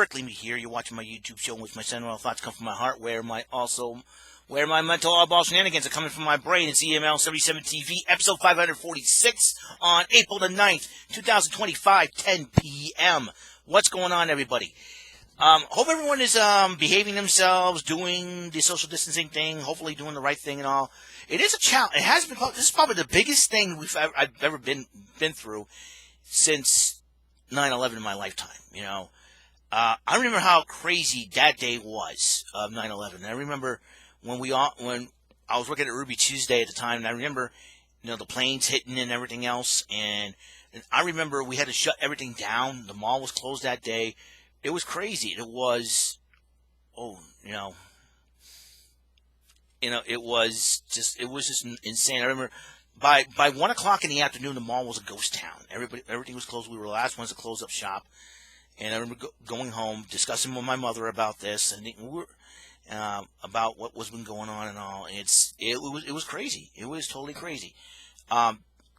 Eric Lee here. You're watching my YouTube show in which my sentimental thoughts come from my heart, where my mental oddball shenanigans are coming from my brain. It's EML77 TV, episode 546 on April the 9th, 2025, 10 p.m. What's going on, everybody? Hope everyone is behaving themselves, doing the social distancing thing, hopefully doing the right thing and all. It is a challenge. It has been. This is probably the biggest thing I've ever been through since 9/11 in my lifetime. You know, I remember how crazy that day was of 9/11. I remember when I was working at Ruby Tuesday at the time, and I remember, the planes hitting and everything else, and I remember we had to shut everything down. The mall was closed that day. It was crazy. It was, it was just insane. I remember by 1 o'clock in the afternoon, the mall was a ghost town. Everything was closed. We were the last ones to close up shop. And I remember going home, discussing with my mother about this, and we were about what was been going on and all. And it was crazy. It was totally crazy.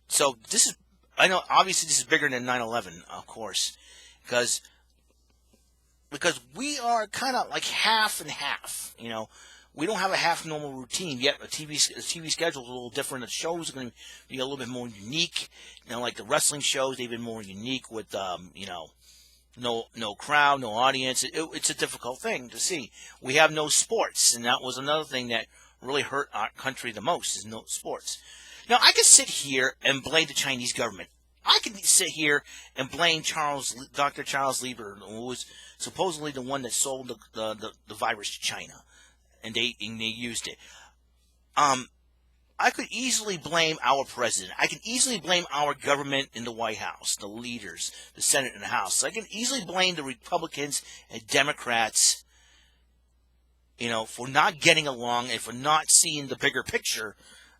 So this is, I know obviously this is bigger than 9/11, of course, because we are kind of like half and half. We don't have a half normal routine yet. The TV schedule is a little different. The shows are going to be a little bit more unique. Like the wrestling shows, they've been more unique with no crowd, no audience. It's a difficult thing to see. We have no sports, and that was another thing that really hurt our country the most, is no sports. Now, I could sit here and blame the Chinese government. I could sit here and blame Dr. Charles Lieber, who was supposedly the one that sold the virus to China, and they used it. I could easily blame our president. I can easily blame our government in the White House, the leaders, the Senate and the House. I can easily blame the Republicans and Democrats, for not getting along and for not seeing the bigger picture,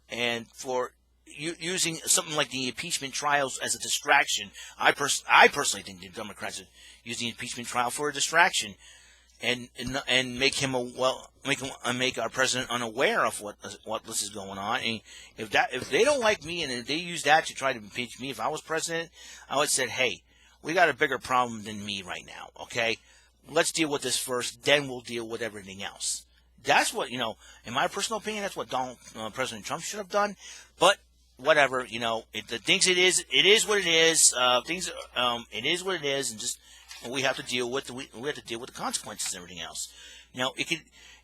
and for using something like the impeachment trials as a distraction. I personally think the Democrats are using the impeachment trial for a distraction, and make our president unaware of what this is going on. And if they don't like me and if they use that to try to impeach me, if I was president, I would say, hey, we got a bigger problem than me right now. Okay, let's deal with this first, then we'll deal with everything else. That's what, in my personal opinion, that's what President Trump should have done. But whatever, it is what it is. It is what it is, and we have to deal with the consequences and everything else.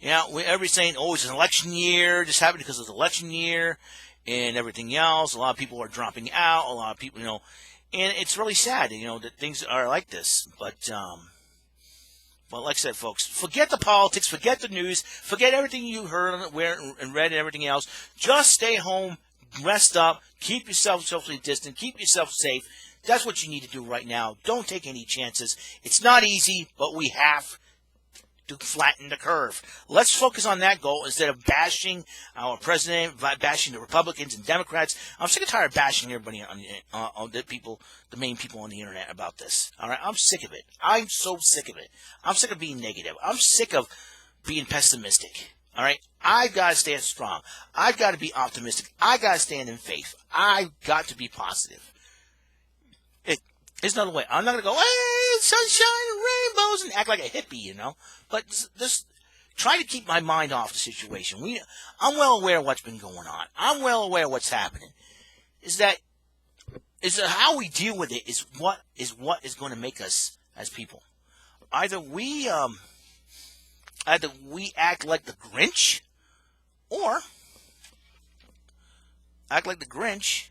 Everybody's saying, oh, it's an election year. This happened because it's an election year and everything else. A lot of people are dropping out. A lot of people, and it's really sad, that things are like this. But like I said, folks, forget the politics, forget the news, forget everything you heard and read and everything else. Just stay home, rest up, keep yourself socially distant, keep yourself safe. That's what you need to do right now. Don't take any chances. It's not easy, but we have to flatten the curve. Let's focus on that goal instead of bashing our president, bashing the Republicans and Democrats. I'm sick and tired of bashing everybody on the main people on the internet about this. All right, I'm sick of it. I'm so sick of it. I'm sick of being negative. I'm sick of being pessimistic. All right, I've got to stand strong. I've got to be optimistic. I've got to stand in faith. I've got to be positive. There's another way. I'm not going to go, hey, sunshine and rainbows, and act like a hippie, But just try to keep my mind off the situation. I'm well aware of what's been going on. I'm well aware of what's happening. How we deal with it is what is going to make us as people. Either we act like the Grinch, or act like the Grinch.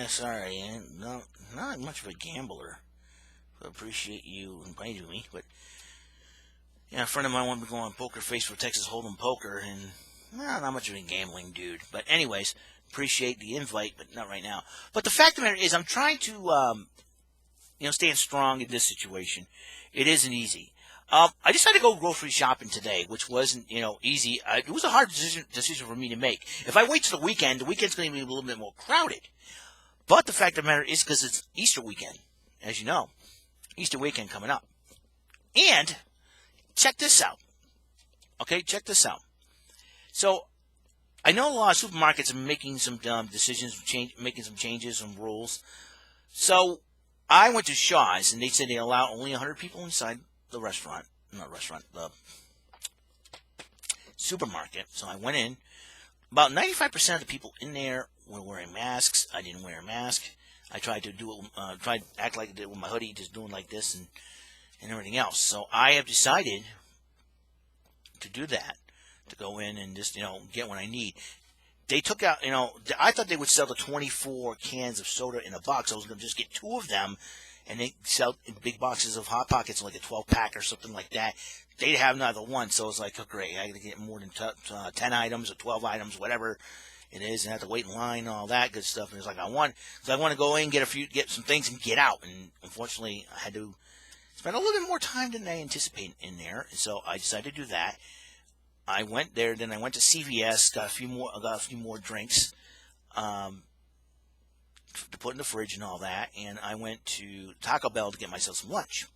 Sorry, not much of a gambler. I appreciate you inviting me, but a friend of mine wanted to go on Poker Face for Texas Hold'em Poker, and not much of a gambling dude. But anyways, appreciate the invite, but not right now. But the fact of the matter is, I'm trying to stand strong in this situation. It isn't easy. I decided to go grocery shopping today, which wasn't, easy. It was a hard decision for me to make. If I wait till the weekend's going to be a little bit more crowded. But the fact of the matter is, because it's Easter weekend, as you know, Easter weekend coming up. And check this out. Okay, check this out. So I know a lot of supermarkets are making some decisions, making some changes, some rules. So I went to Shaw's, and they said they allow only 100 people inside the restaurant. Not restaurant, the supermarket. So I went in. About 95% of the people in there were wearing masks. I didn't wear a mask. I tried to do it, tried to act like I did with my hoodie, just doing like this and everything else. So I have decided to do that, to go in and just, get what I need. They took out, I thought they would sell the 24 cans of soda in a box. I was going to just get 2 of them, and they sell big boxes of Hot Pockets, like a 12-pack or something like that. They'd have neither one, so I was like, oh, great, I got to get more than 10 items or 12 items, whatever it is, and have to wait in line and all that good stuff. And it's like, I want to go in, get some things, and get out. And unfortunately, I had to spend a little bit more time than I anticipated in there, and so I decided to do that. I went there, then I went to CVS, got a few more drinks to put in the fridge and all that, and I went to Taco Bell to get myself some lunch.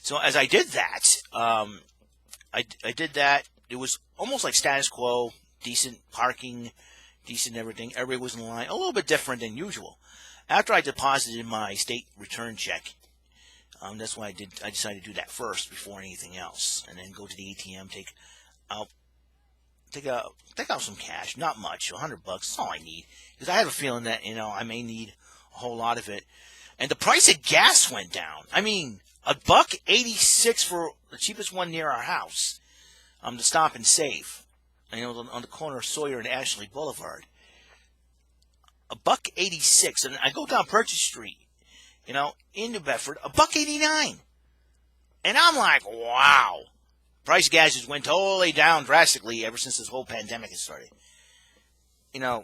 So as I did that, I did that. It was almost like status quo, decent parking, decent everything. Everybody was in line, a little bit different than usual. After I deposited my state return check, that's why I decided to do that first before anything else, and then go to the ATM, take out some cash, not much, $100. That's all I need, because I have a feeling that I may need a whole lot of it. And the price of gas went down. I mean, $1.86 for the cheapest one near our house, to Stop and Save, on the corner of Sawyer and Ashley Boulevard. $1.86, and I go down Purchase Street, in New Bedford, $1.89, and I'm like, wow. Price of gas just went totally down drastically ever since this whole pandemic has started. And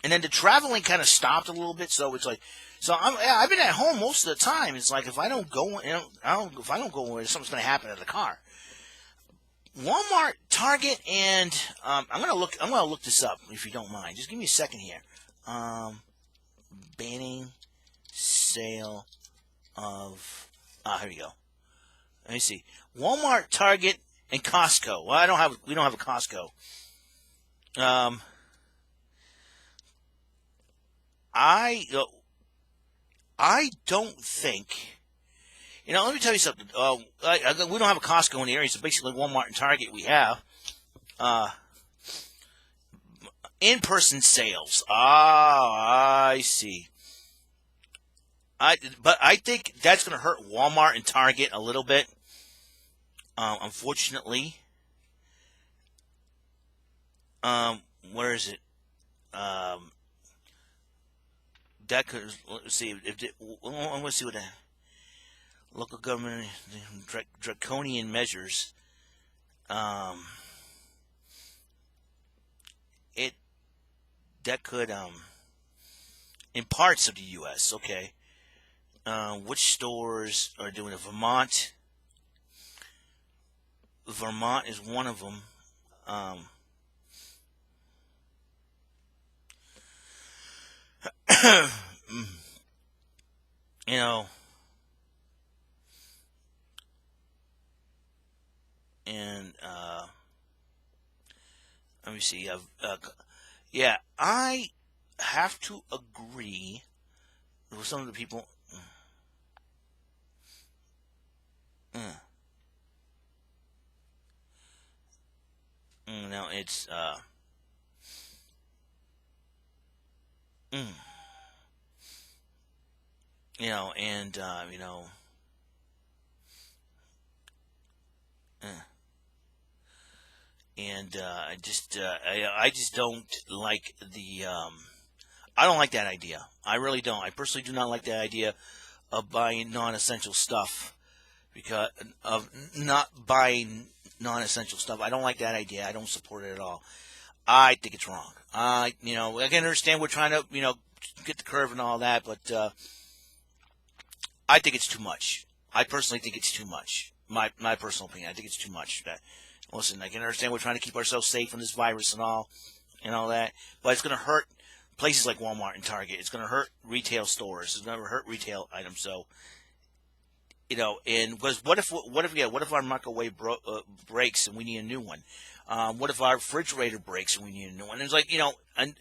then the traveling kind of stopped a little bit, so it's like, I've been at home most of the time. It's like if I don't go, if I don't go where something's going to happen to the car. Walmart, Target, and I'm gonna look this up if you don't mind. Just give me a second here. Banning sale of here we go. Let me see. Walmart, Target, and Costco. Well, we don't have a Costco. I don't think. Let me tell you something. We don't have a Costco in the area, so basically Walmart and Target we have. In-person sales. I see. But I think that's going to hurt Walmart and Target a little bit. Unfortunately. Where is it? That could, let's see. I'm going to see what the local government draconian measures. That could in parts of the U.S. Okay. Which stores are doing it? Vermont is one of them. And let me see. Yeah, I have to agree with some of the people. No, it's and and I just don't like I don't like that idea. I really don't. I personally do not like that idea of buying non-essential stuff, because of not buying non-essential stuff. I don't like that idea. I don't support it at all. I think it's wrong. I can understand we're trying to, get the curve and all that, but I think it's too much. I personally think it's too much. My personal opinion. I think it's too much. Listen, I can understand we're trying to keep ourselves safe from this virus and all that, but it's going to hurt places like Walmart and Target. It's going to hurt retail stores. It's going to hurt retail items. So And because what if our microwave breaks and we need a new one? What if our refrigerator breaks and we need a new one? And it's like, and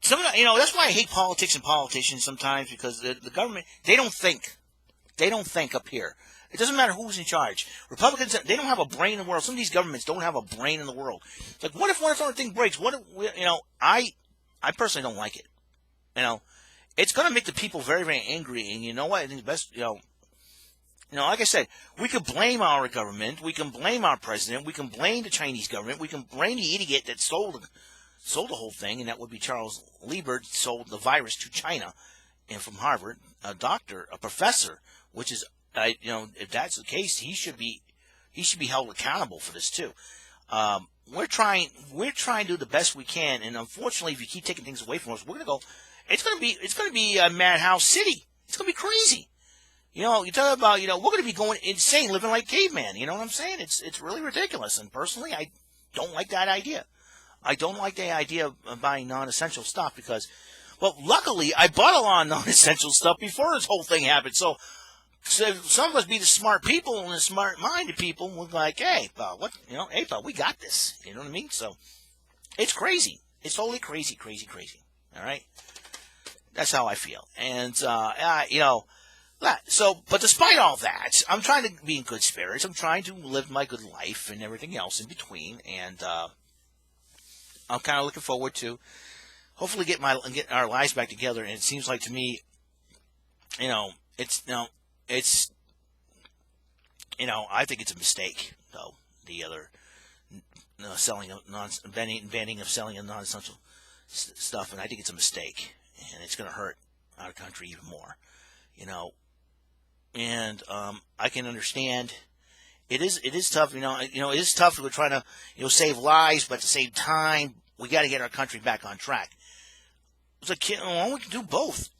that's why I hate politics and politicians sometimes, because the government, they don't think. They don't think up here. It doesn't matter who's in charge. Republicans, they don't have a brain in the world. Some of these governments don't have a brain in the world. It's like, what if one thing breaks? What if, I personally don't like it. It's going to make the people very, very angry. And you know what? I think the best, like I said, we can blame our government. We can blame our president. We can blame the Chinese government. We can blame the idiot that sold the whole thing, and that would be Charles Liebert, sold the virus to China, and from Harvard, a professor, which is, if that's the case, he should be held accountable for this too. We're trying to do the best we can, and unfortunately, if you keep taking things away from us, we're gonna go. It's gonna be a madhouse city. It's gonna be crazy. You talk about, we're gonna be going insane, living like caveman. You know what I'm saying? It's really ridiculous. And personally, I don't like that idea. I don't like the idea of buying non-essential stuff because, well, luckily I bought a lot of non-essential stuff before this whole thing happened. So some of us be the smart people and the smart-minded people. We're like, hey, pal, we got this. You know what I mean? So it's crazy. It's totally crazy, crazy, crazy. All right? That's how I feel. And, but despite all that, I'm trying to be in good spirits. I'm trying to live my good life and everything else in between. And I'm kind of looking forward to hopefully get our lives back together. And it seems like to me, I think it's a mistake, though, the other banning of selling of non-essential stuff, and I think it's a mistake, and it's going to hurt our country even more, And I can understand it is tough, it is tough. We're trying to save lives, but at the same time, we got to get our country back on track. It's like, we can do both.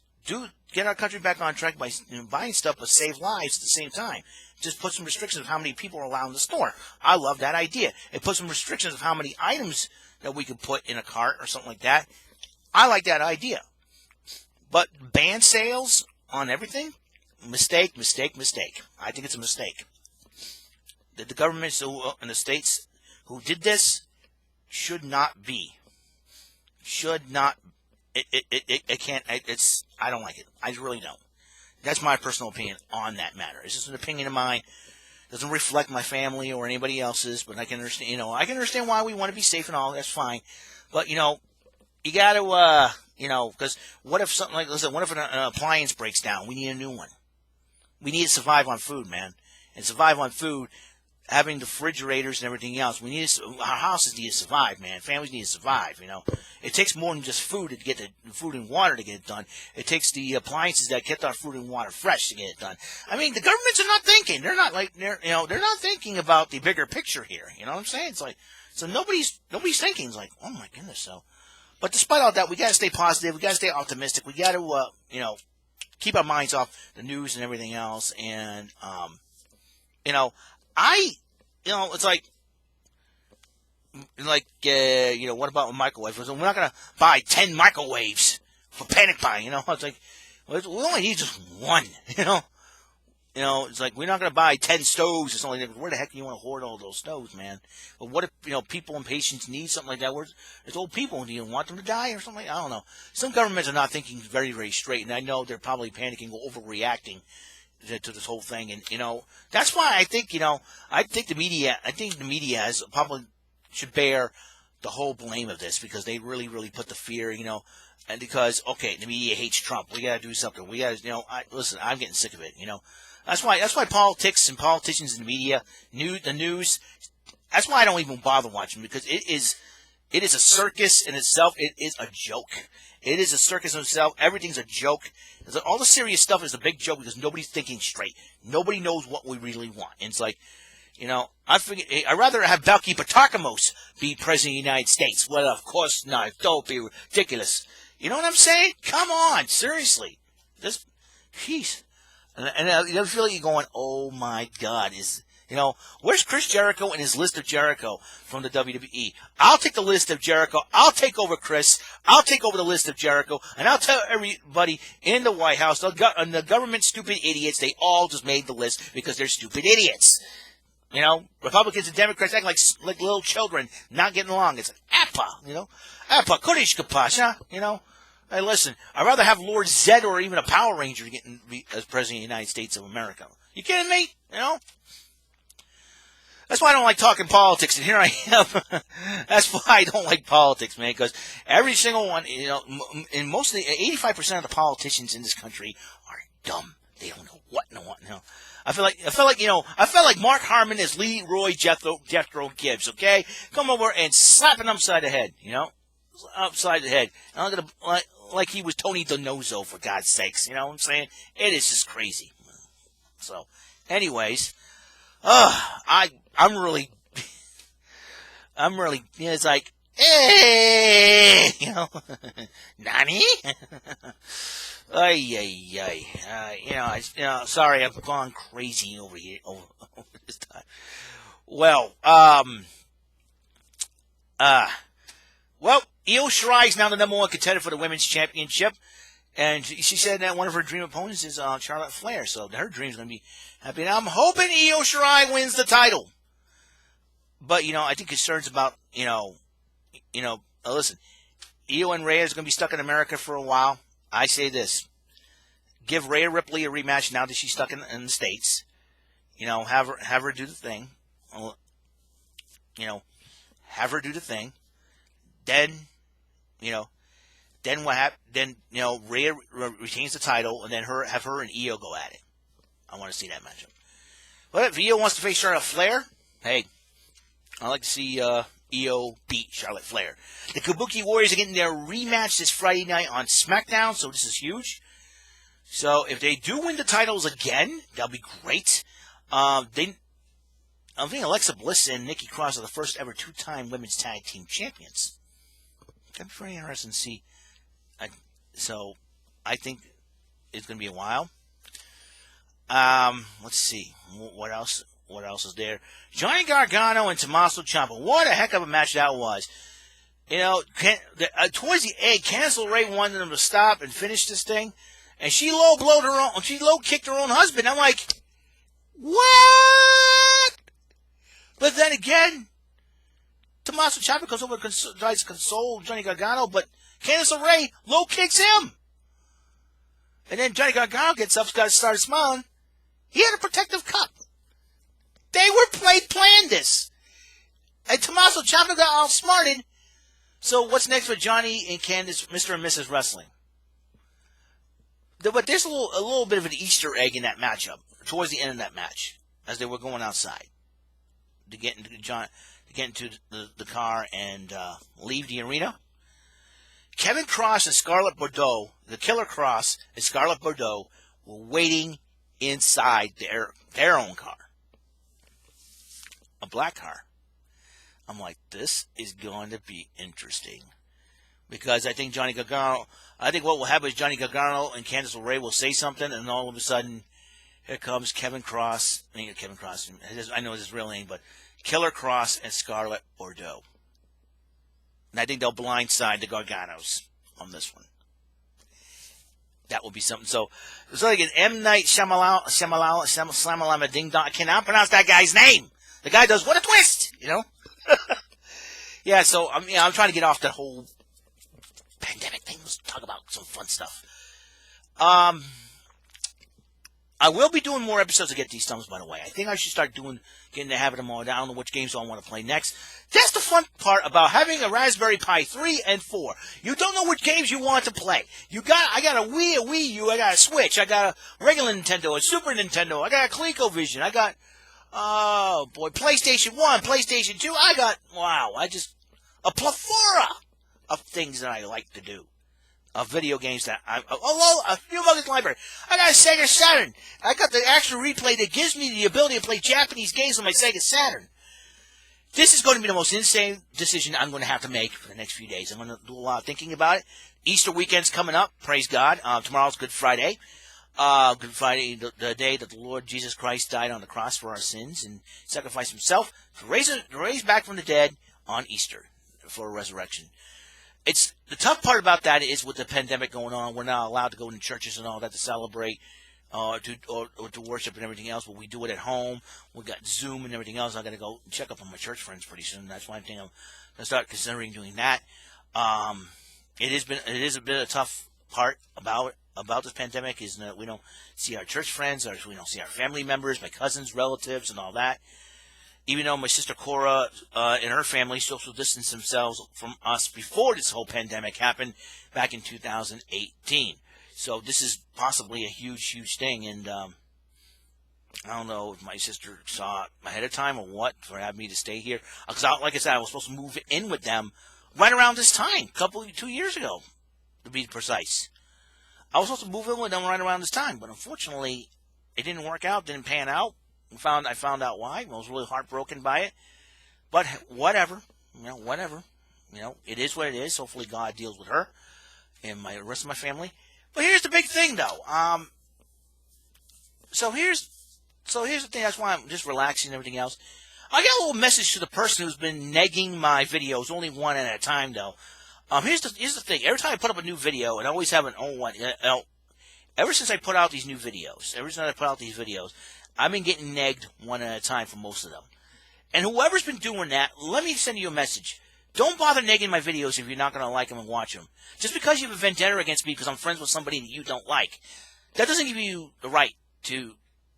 Get our country back on track by buying stuff, but save lives at the same time. Just put some restrictions of how many people are allowed in the store. I love that idea. And put some restrictions of how many items that we could put in a cart or something like that. I like that idea. But ban sales on everything? Mistake, mistake, mistake. I think it's a mistake. The governments in the states who did this should not be. Should not. It can't. I don't like it. I really don't. That's my personal opinion on that matter. It's just an opinion of mine. It doesn't reflect my family or anybody else's, but I can understand. I can understand why we want to be safe and all. That's fine. But you got to. Because what if something like, listen, what if an appliance breaks down? We need a new one. We need to survive on food, man, and survive on food. Having the refrigerators and everything else, our houses need to survive, man. Families need to survive. It takes more than just food to get the food and water to get it done. It takes the appliances that kept our food and water fresh to get it done. I mean, the governments are not thinking. They're not thinking about the bigger picture here. You know what I'm saying? It's like, so nobody's thinking. It's like, oh my goodness. So, but despite all that, we got to stay positive. We got to stay optimistic. We got to, keep our minds off the news and everything else. And, it's like, what about a microwave? We're not going to buy 10 microwaves for panic buying, It's like, we only need just one, It's like, we're not going to buy 10 stoves or something like that. Where the heck do you want to hoard all those stoves, man? But what if, people and patients need something like that? It's old people. Do you want them to die or something? I don't know. Some governments are not thinking very, very straight, and I know they're probably panicking or overreacting to this whole thing. And, that's why I think, I think the media has probably should bear the whole blame of this, because they really, really put the fear, and because, okay, the media hates Trump. We got to do something. We got to, listen, I'm getting sick of it, That's why politics and politicians and the media, the news, that's why I don't even bother watching, because it is a circus in itself. It is a joke. It is a circus in itself. Everything's a joke. All the serious stuff is a big joke because nobody's thinking straight. Nobody knows what we really want. And it's like, I'd rather have Balki Patakamos be president of the United States. Well, of course not. Don't be ridiculous. You know what I'm saying? Come on, seriously. Jeez. And you feel like you're going, oh my God, is You know, where's Chris Jericho and his list of Jericho from the WWE? I'll take the list of Jericho. I'll take over Chris. I'll take over the list of Jericho. And I'll tell everybody in the White House, the government stupid idiots, they all just made the list because they're stupid idiots. You know, Republicans and Democrats act like little children, not getting along. It's like, Appa, you know. Appa, kurish kapasha, you know. Hey, listen, I'd rather have Lord Zed or even a Power Ranger getting as President of the United States of America. You kidding me? You know? That's why I don't like talking politics, and here I am. That's why I don't like politics, man, because every single one, you know, and most of the 85% of the politicians in this country are dumb. They don't know what, you know. I feel like Mark Harmon is Leroy Jethro Gibbs, okay? Come over and slap him upside the head, you know? Upside the head. I'm gonna, like he was Tony Donoso, for God's sakes, you know what I'm saying? It is just crazy. So, anyways, I'm really, it's like, hey, you know, Nani? Sorry, I've gone crazy over here over this time. Well, Io Shirai is now the number 1 contender for the women's championship. And she said that one of her dream opponents is Charlotte Flair. So her dream's going to be happy. And I'm hoping Io Shirai wins the title. But, you know, I think concerns about, listen, Io and Rhea is going to be stuck in America for a while. I say this. Give Rhea Ripley a rematch now that she's stuck in the States. You know, have her do the thing. You know, have her do the thing. Then, you know, then what happens? Then, you know, Rhea retains the title, and then have her and Io go at it. I want to see that matchup. But if Io wants to face Charlotte Flair, hey, I'd like to see Io beat Charlotte Flair. The Kabuki Warriors are getting their rematch this Friday night on SmackDown, so this is huge. So if they do win the titles again, that'll be great. I think Alexa Bliss and Nikki Cross are the first ever 2-time women's tag team champions. That'd be very interesting to see. So I think it's going to be a while. Let's see. What else? What else is there? Johnny Gargano and Tommaso Ciampa. What a heck of a match that was. You know, towards the end, Candice LeRae wanted them to stop and finish this thing, and she low kicked her own husband. I'm like, what? But then again, Tommaso Ciampa comes over and tries to console Johnny Gargano, but Candice LeRae low kicks him. And then Johnny Gargano gets up, started smiling. He had a protective cup. They planned this. And Tommaso Ciampa got outsmarted. So what's next for Johnny and Candice, Mr. and Mrs. Wrestling? But there's a little bit of an Easter egg in that matchup towards the end of that match as they were going outside to get into the car and leave the arena. Kevin Cross and Scarlett Bordeaux, the Killer Cross and Scarlett Bordeaux, were waiting inside their own car. A black car. I'm like, this is going to be interesting. Because I think what will happen is Johnny Gargano and Candice LeRae will say something, and all of a sudden, here comes Kevin Cross. I know his real name, but Killer Cross and Scarlett Bordeaux. And I think they'll blindside the Garganos on this one. That will be something. So it's like an M. Night Shyamalan Ding Dong. I cannot pronounce that guy's name. The guy does, what a twist, you know? Yeah, so I'm trying to get off that whole pandemic thing. Let's talk about some fun stuff. I will be doing more episodes to Get These Thumbs, by the way. I think I should start getting the habit of them all. I don't know which games I want to play next. That's the fun part about having a Raspberry Pi 3 and 4. You don't know which games you want to play. I got a Wii U, I got a Switch, I got a regular Nintendo, a Super Nintendo, I got a ColecoVision, I got, PlayStation 1, PlayStation 2, a plethora of things that I like to do. Of video games that a few of library. I got a Sega Saturn. I got the actual replay that gives me the ability to play Japanese games on my Sega Saturn. This is going to be the most insane decision I'm going to have to make for the next few days. I'm going to do a lot of thinking about it. Easter weekend's coming up. Praise God. Tomorrow's Good Friday. Good Friday, the day that the Lord Jesus Christ died on the cross for our sins and sacrificed himself to raise back from the dead on Easter for a resurrection. It's the tough part about that is with the pandemic going on, we're not allowed to go into churches and all that to celebrate, or to worship and everything else. But we do it at home. We got Zoom and everything else. I got to go check up on my church friends pretty soon. That's why I think I'm gonna start considering doing that. It is a bit of a tough part about this pandemic is that we don't see our church friends, or we don't see our family members, my cousins, relatives, and all that. Even though my sister Cora and her family social distanced themselves from us before this whole pandemic happened back in 2018. So this is possibly a huge thing. And I don't know if my sister saw it ahead of time or what for having me to stay here. Because like I said, I was supposed to move in with them right around this time, 2 years ago, to be precise. I was supposed to move in with them right around this time, but unfortunately, it didn't work out, didn't pan out. I found out why. I was really heartbroken by it. But whatever. Whatever. It is what it is. Hopefully God deals with her and the rest of my family. But here's the big thing, though. So here's the thing. That's why I'm just relaxing and everything else. I got a little message to the person who's been negging my videos, only one at a time, though. Here's the thing. Every time I put up a new video, and I always have an old one. Ever since I put out these videos, I've been getting negged one at a time for most of them. And whoever's been doing that, let me send you a message. Don't bother negging my videos if you're not going to like them and watch them. Just because you have a vendetta against me because I'm friends with somebody that you don't like, that doesn't give you the right to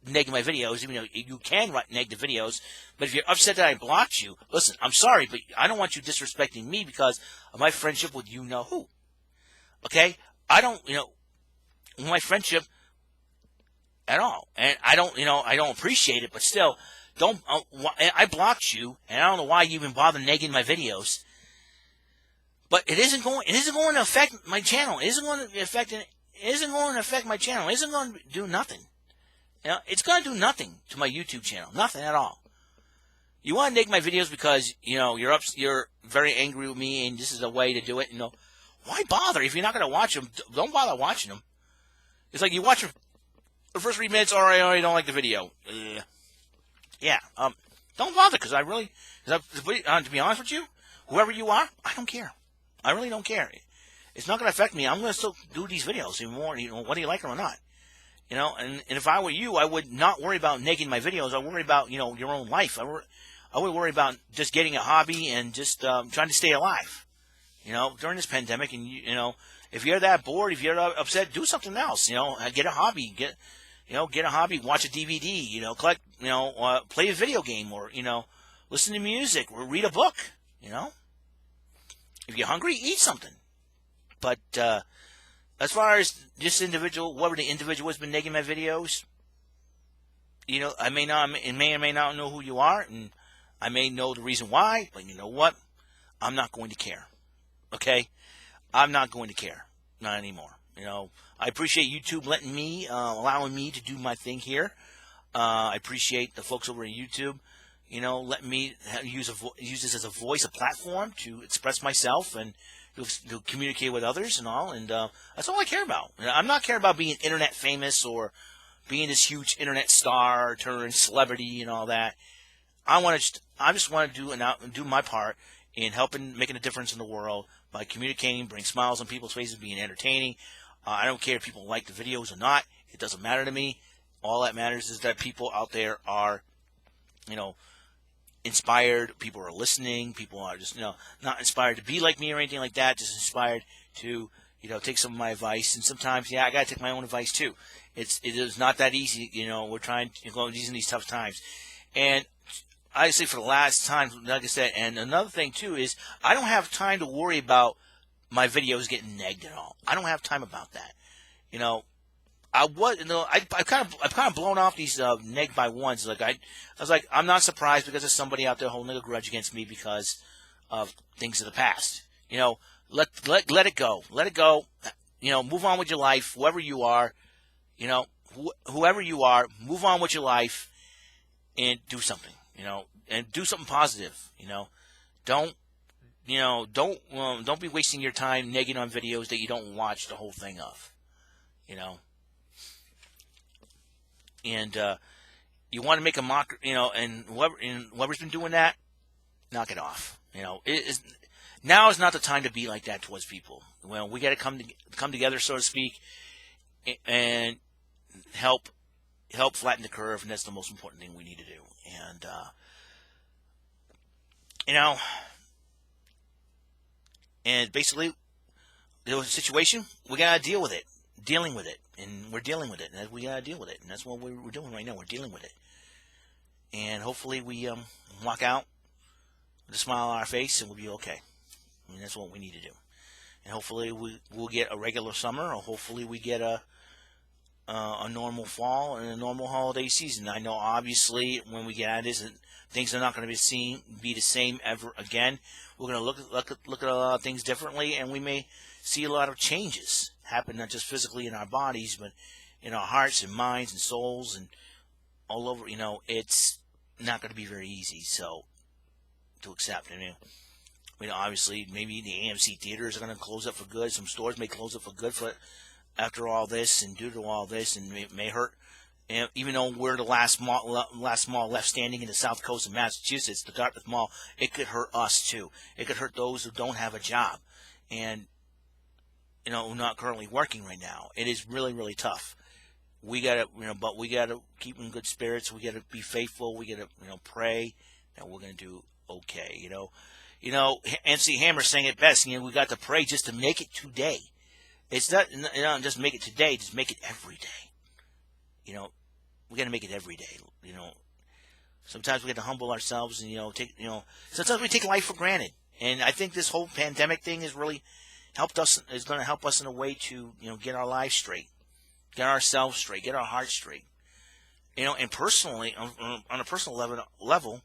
neg my videos, even though you can neg the videos. But if you're upset that I blocked you, listen, I'm sorry, but I don't want you disrespecting me because of my friendship with you-know-who. Okay? I don't, my friendship at all. And I don't appreciate it, but still, I blocked you, and I don't know why you even bother negging my videos. But it isn't going to affect my channel. It isn't going to affect my channel. It isn't going to do nothing. It's going to do nothing to my YouTube channel. Nothing at all. You want to neg my videos because, you're very angry with me and this is a way to do it. Why bother? If you're not going to watch them, don't bother watching them. It's like you watch the first 3 minutes, all right, I already don't like the video. Don't bother because to be honest with you, whoever you are, I don't care. I really don't care. It's not going to affect me. I'm going to still do these videos even more, whether you like them or not. And if I were you, I would not worry about negging my videos. I would worry about, your own life. I would worry about just getting a hobby and just trying to stay alive, during this pandemic. And, if you're that bored, if you're upset, do something else, get a hobby, get a hobby, watch a DVD, collect, play a video game or, listen to music or read a book, If you're hungry, eat something. But, as far as this individual, whoever the individual has been negging my videos, I may or may not know who you are, and I may know the reason why, but you know what? I'm not going to care. Okay? I'm not going to care. Not anymore. I appreciate YouTube allowing me to do my thing here. I appreciate the folks over at YouTube, letting me use this as a voice, a platform to express myself and to communicate with others and all, and that's all I care about. I'm not care about being internet famous or being this huge internet star turned celebrity and all that. I just want to do my part in helping, making a difference in the world by communicating, bring smiles on people's faces, being entertaining. I don't care if people like the videos or not. It doesn't matter to me. All that matters is that people out there are, inspired. People are listening. People are just, not inspired to be like me or anything like that. Just inspired to, take some of my advice. And sometimes, I got to take my own advice too. It is not that easy. We're trying to go in these tough times. And I say for the last time, like I said, and another thing too is I don't have time to worry about my videos getting negged at all. I don't have time about that. I've kind of blown off these neg by ones. I was like, I'm not surprised because there's somebody out there holding a grudge against me because of things of the past. Let it go. Let it go. Move on with your life. Whoever you are, whoever you are, move on with your life and do something. And do something positive. Don't be wasting your time negging on videos that you don't watch the whole thing of. And you want to make a mock, and whoever's been doing that, knock it off. Now is not the time to be like that towards people. Well, we got to come together, so to speak, and help flatten the curve, and that's the most important thing we need to do. And and basically, there was a situation, we got to deal with it, and we're dealing with it, and we got to deal with it, and that's what we're doing right now. We're dealing with it, and hopefully we walk out with a smile on our face, and we'll be okay. I mean, that's what we need to do, and hopefully we'll get a regular summer, or hopefully we get a normal fall and a normal holiday season. I know, obviously, when we get out of this, things are not going to be the same ever again. We're going to look at a lot of things differently, and we may see a lot of changes happen, not just physically in our bodies, but in our hearts and minds and souls and all over. It's not going to be very easy to accept. Obviously, maybe the AMC theaters are going to close up for good. Some stores may close up for good after all this, and due to all this, and it may hurt. And even though we're the last mall left standing in the south coast of Massachusetts, the Dartmouth Mall, it could hurt us too. It could hurt those who don't have a job, and who not currently working right now. It is really, really tough. We gotta, but we gotta keep in good spirits. We gotta be faithful. We gotta, pray that we're gonna do okay. NC Hammer saying it best. We got to pray just to make it today. It's not, just make it today. Just make it every day. We got to make it every day. Sometimes we got to humble ourselves and sometimes we take life for granted. And I think this whole pandemic thing has really helped us. Is going to help us in a way to get our lives straight, get ourselves straight, get our hearts straight. And personally, on a personal level,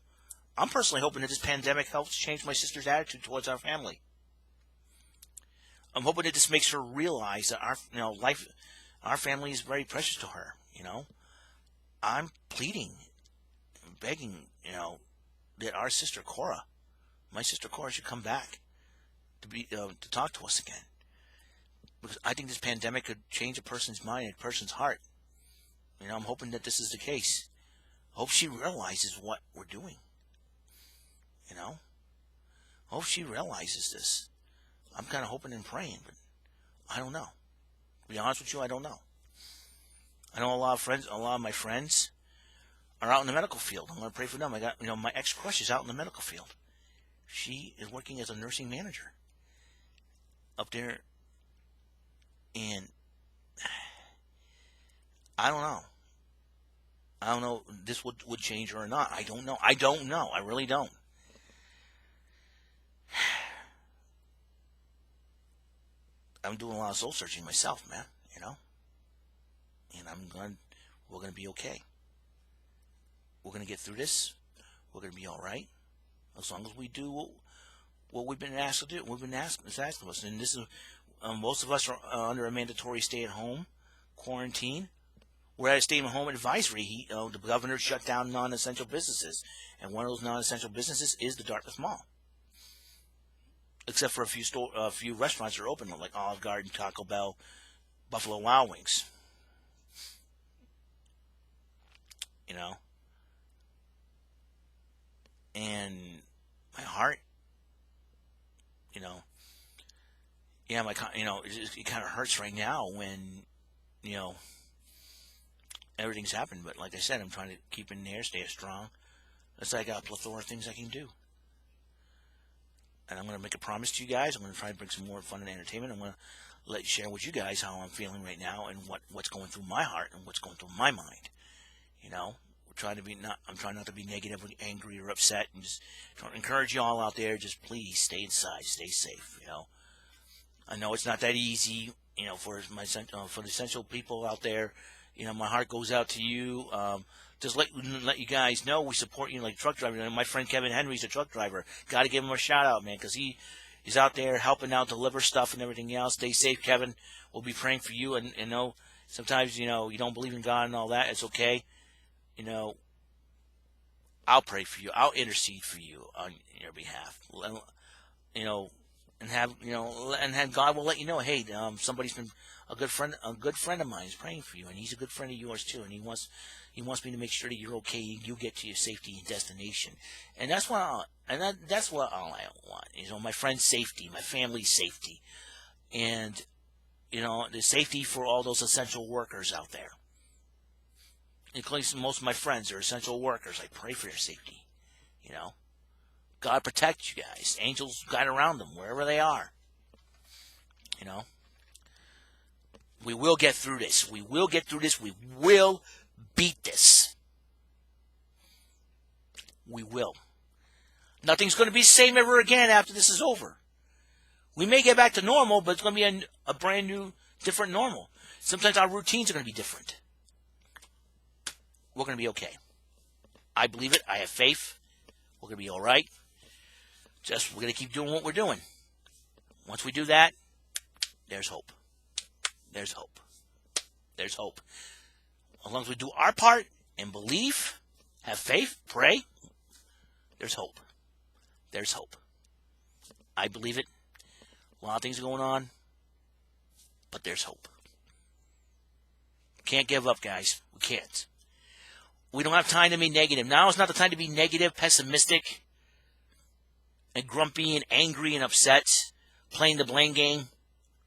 I'm personally hoping that this pandemic helps change my sister's attitude towards our family. I'm hoping that this makes her realize that our family is very precious to her. I'm pleading, begging, that our sister Cora, my sister Cora, should come back to talk to us again. Because I think this pandemic could change a person's mind, a person's heart. I'm hoping that this is the case. I hope she realizes what we're doing. I hope she realizes this. I'm kind of hoping and praying, but I don't know. To be honest with you, I don't know. I know a lot of my friends are out in the medical field. I'm going to pray for them. I got, my ex-crush is out in the medical field. She is working as a nursing manager up there, and I don't know. I don't know if this would change her or not. I don't know. I really don't. I'm doing a lot of soul searching myself, man, and we're going to be okay. We're going to get through this. We're going to be all right. As long as we do what we've been asked to do, it's asked of us. And this is, most of us are under a mandatory stay-at-home quarantine. We're at a stay-at-home advisory. The governor shut down non-essential businesses. And one of those non-essential businesses is the Dartmouth Mall. Except for a few restaurants that are open, like Olive Garden, Taco Bell, Buffalo Wild Wings. And my heart, it kind of hurts right now when, everything's happened. But like I said, I'm trying to keep in there, stay strong. That's like I got a plethora of things I can do. And I'm going to make a promise to you guys. I'm going to try to bring some more fun and entertainment. I'm going to share with you guys how I'm feeling right now and what's going through my heart and what's going through my mind. I'm trying not to be negative or angry or upset, and just trying to encourage you all out there. Just please stay inside, stay safe. I know it's not that easy. For the essential people out there, my heart goes out to you. Just let you guys know we support you, like truck driver. My friend Kevin Henry's a truck driver. Got to give him a shout out, man, because he's out there helping out, deliver stuff and everything else. Stay safe, Kevin. We'll be praying for you. And sometimes you don't believe in God and all that. It's okay. I'll pray for you. I'll intercede for you on your behalf. and have God will let you know, hey, somebody's been a good friend of mine is praying for you, and he's a good friend of yours too, and he wants me to make sure that you're okay, you get to your safety and destination, and that's what all I want, my friend's safety, my family's safety, and the safety for all those essential workers out there, including most of my friends are essential workers. I pray for their safety. God protect you guys. Angels guide around them wherever they are. We will get through this. We will get through this. We will beat this. We will. Nothing's going to be the same ever again after this is over. We may get back to normal, but it's going to be a brand new, different normal. Sometimes our routines are going to be different. We're going to be okay. I believe it. I have faith. We're going to be all right. We're going to keep doing what we're doing. Once we do that, there's hope. There's hope. There's hope. As long as we do our part and believe, have faith, pray, there's hope. There's hope. I believe it. A lot of things are going on, but there's hope. Can't give up, guys. We can't. We don't have time to be negative. Now is not the time to be negative, pessimistic, and grumpy and angry and upset, playing the blame game.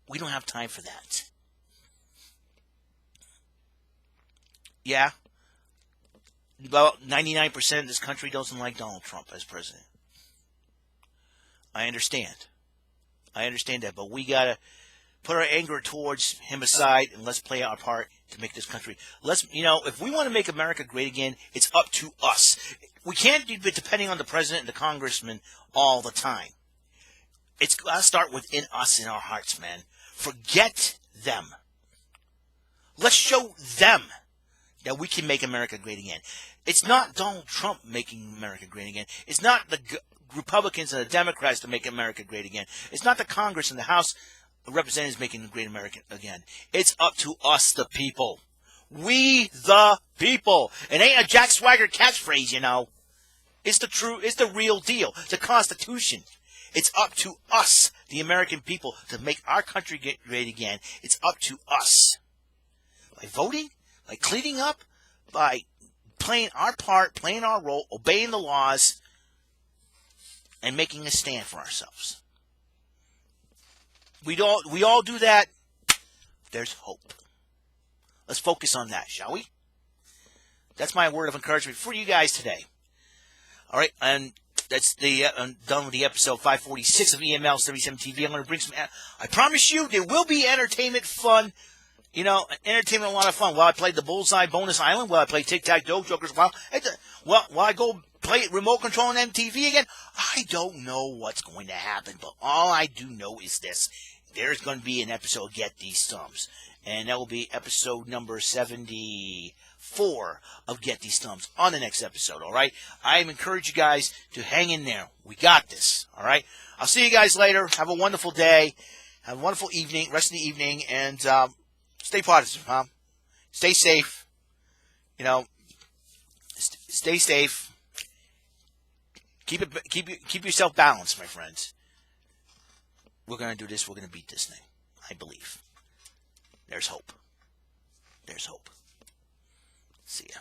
We don't have time for that. Yeah, about 99% of this country doesn't like Donald Trump as president. I understand. That, but we got to put our anger towards him aside and let's play our part to make this country. If we want to make America great again, it's up to us. We can't be depending on the president and the congressman all the time. It's got to start within us in our hearts, man. Forget them. Let's show them that we can make America great again. It's not Donald Trump making America great again. It's not the Republicans and the Democrats to make America great again. It's not the Congress and the House of Representatives making great America again. It's up to us, the people. We the people. It ain't a Jack Swagger catchphrase, It's the real deal. The Constitution. It's up to us, the American people, to make our country get great again. It's up to us. By voting, by cleaning up, by playing our part, playing our role, obeying the laws, and making a stand for ourselves. We all do that. There's hope. Let's focus on that, shall we? That's my word of encouragement for you guys today. All right, and that's I'm done with the episode 546 of EML77 TV. I'm going to bring I promise you, there will be entertainment, fun. Entertainment, a lot of fun. While I play the Bullseye Bonus Island, while I play Tic-Tac-Toe, Jokers, while I go play remote control on MTV again, I don't know what's going to happen, but all I do know is this. There's going to be an episode, Get These Thumbs, and that will be episode number 74 of Get These Thumbs on the next episode, all right? I encourage you guys to hang in there. We got this, all right? I'll see you guys later. Have a wonderful day. Have a wonderful evening, rest of the evening, and stay positive, huh? Stay safe. Stay safe. Keep yourself balanced, my friends. We're going to do this. We're going to beat this thing. I believe. There's hope. There's hope. See ya.